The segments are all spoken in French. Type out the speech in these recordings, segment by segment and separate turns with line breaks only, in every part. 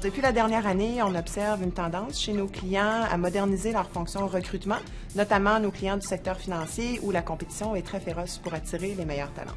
Depuis la dernière année, on observe une tendance chez nos clients à moderniser leur fonction recrutement, notamment nos clients du secteur financier où la compétition est très féroce pour attirer les meilleurs talents.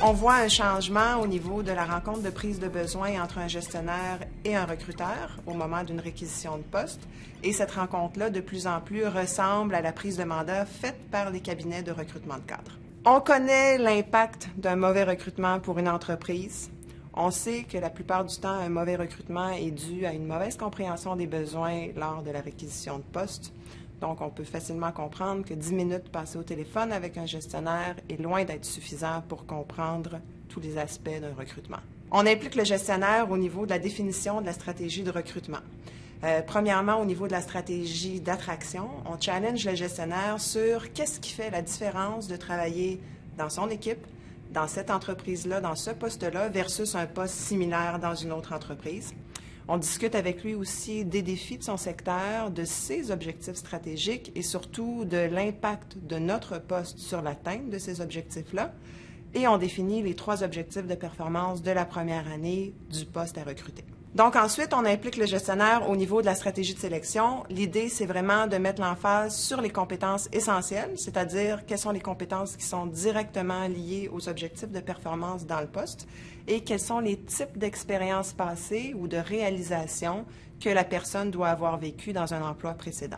On voit un changement au niveau de la rencontre de prise de besoin entre un gestionnaire et un recruteur au moment d'une réquisition de poste. Et cette rencontre-là, de plus en plus, ressemble à la prise de mandat faite par les cabinets de recrutement de cadres. On connaît l'impact d'un mauvais recrutement pour une entreprise. On sait que la plupart du temps, un mauvais recrutement est dû à une mauvaise compréhension des besoins lors de la réquisition de poste. Donc, on peut facilement comprendre que 10 minutes passées au téléphone avec un gestionnaire est loin d'être suffisant pour comprendre tous les aspects d'un recrutement. On implique le gestionnaire au niveau de la définition de la stratégie de recrutement. Premièrement, au niveau de la stratégie d'attraction, on challenge le gestionnaire sur qu'est-ce qui fait la différence de travailler dans son équipe, dans cette entreprise-là, dans ce poste-là, versus un poste similaire dans une autre entreprise. On discute avec lui aussi des défis de son secteur, de ses objectifs stratégiques et surtout de l'impact de notre poste sur l'atteinte de ces objectifs-là. Et on définit les 3 objectifs de performance de la première année du poste à recruter. Donc ensuite, on implique le gestionnaire au niveau de la stratégie de sélection. L'idée, c'est vraiment de mettre l'emphase sur les compétences essentielles, c'est-à-dire quelles sont les compétences qui sont directement liées aux objectifs de performance dans le poste et quels sont les types d'expériences passées ou de réalisations que la personne doit avoir vécues dans un emploi précédent.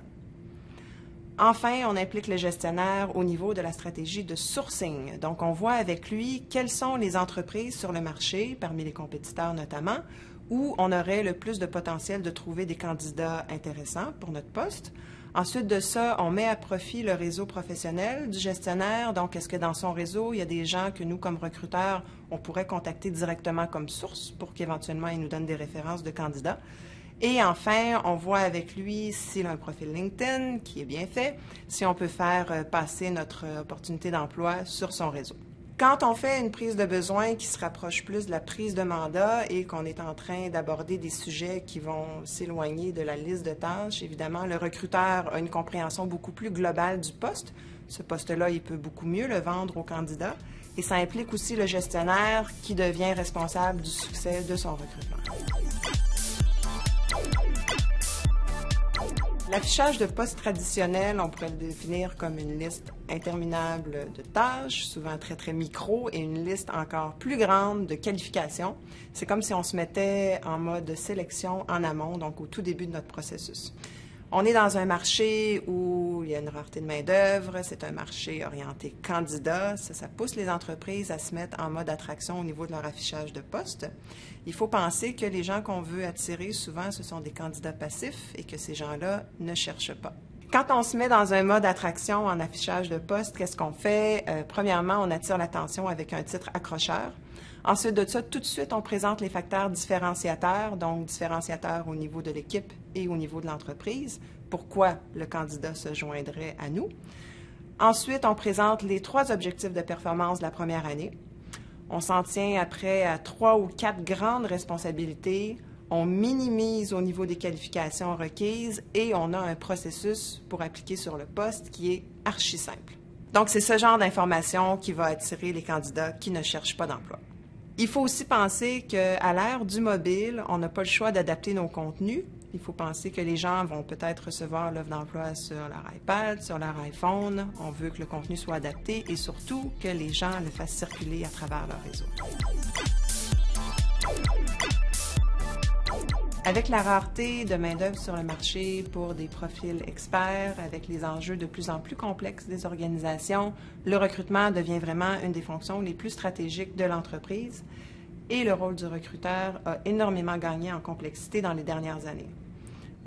Enfin, on implique le gestionnaire au niveau de la stratégie de sourcing. Donc, on voit avec lui quelles sont les entreprises sur le marché, parmi les compétiteurs notamment, où on aurait le plus de potentiel de trouver des candidats intéressants pour notre poste. Ensuite de ça, on met à profit le réseau professionnel du gestionnaire. Donc, est-ce que dans son réseau, il y a des gens que nous, comme recruteurs, on pourrait contacter directement comme source pour qu'éventuellement, ils nous donnent des références de candidats? Et enfin, on voit avec lui s'il a un profil LinkedIn qui est bien fait, si on peut faire passer notre opportunité d'emploi sur son réseau. Quand on fait une prise de besoin qui se rapproche plus de la prise de mandat et qu'on est en train d'aborder des sujets qui vont s'éloigner de la liste de tâches, évidemment, le recruteur a une compréhension beaucoup plus globale du poste. Ce poste-là, il peut beaucoup mieux le vendre au candidat. Et ça implique aussi le gestionnaire qui devient responsable du succès de son recrutement. L'affichage de poste traditionnel, on pourrait le définir comme une liste interminable de tâches, souvent très, très micro, et une liste encore plus grande de qualifications. C'est comme si on se mettait en mode sélection en amont, donc au tout début de notre processus. On est dans un marché où il y a une rareté de main-d'œuvre, c'est un marché orienté candidat. Ça pousse les entreprises à se mettre en mode attraction au niveau de leur affichage de poste. Il faut penser que les gens qu'on veut attirer, souvent, ce sont des candidats passifs et que ces gens-là ne cherchent pas. Quand on se met dans un mode attraction en affichage de poste, qu'est-ce qu'on fait? Premièrement, on attire l'attention avec un titre accrocheur. Ensuite de ça, tout de suite, on présente les facteurs différenciateurs, donc différenciateurs au niveau de l'équipe et au niveau de l'entreprise. Pourquoi le candidat se joindrait à nous? Ensuite, on présente les 3 objectifs de performance de la première année. On s'en tient après à 3 ou 4 grandes responsabilités. On minimise au niveau des qualifications requises et on a un processus pour appliquer sur le poste qui est archi simple. Donc, c'est ce genre d'information qui va attirer les candidats qui ne cherchent pas d'emploi. Il faut aussi penser qu'à l'ère du mobile, on n'a pas le choix d'adapter nos contenus. Il faut penser que les gens vont peut-être recevoir l'offre d'emploi sur leur iPad, sur leur iPhone. On veut que le contenu soit adapté et surtout que les gens le fassent circuler à travers leur réseau. Avec la rareté de main-d'œuvre sur le marché pour des profils experts, avec les enjeux de plus en plus complexes des organisations, le recrutement devient vraiment une des fonctions les plus stratégiques de l'entreprise et le rôle du recruteur a énormément gagné en complexité dans les dernières années.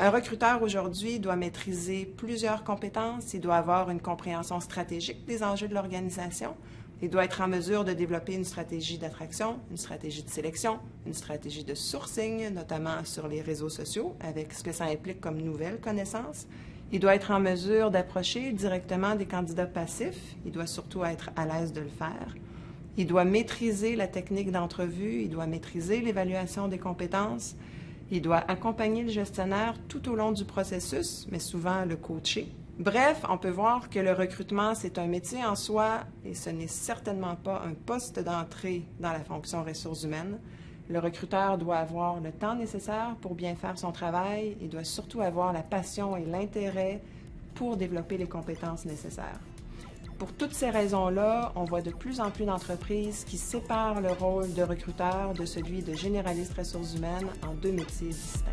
Un recruteur aujourd'hui doit maîtriser plusieurs compétences, il doit avoir une compréhension stratégique des enjeux de l'organisation, il doit être en mesure de développer une stratégie d'attraction, une stratégie de sélection, une stratégie de sourcing, notamment sur les réseaux sociaux, avec ce que ça implique comme nouvelles connaissances. Il doit être en mesure d'approcher directement des candidats passifs. Il doit surtout être à l'aise de le faire. Il doit maîtriser la technique d'entrevue. Il doit maîtriser l'évaluation des compétences. Il doit accompagner le gestionnaire tout au long du processus, mais souvent le coacher. Bref, on peut voir que le recrutement, c'est un métier en soi et ce n'est certainement pas un poste d'entrée dans la fonction ressources humaines. Le recruteur doit avoir le temps nécessaire pour bien faire son travail et doit surtout avoir la passion et l'intérêt pour développer les compétences nécessaires. Pour toutes ces raisons-là, on voit de plus en plus d'entreprises qui séparent le rôle de recruteur de celui de généraliste ressources humaines en deux métiers distincts.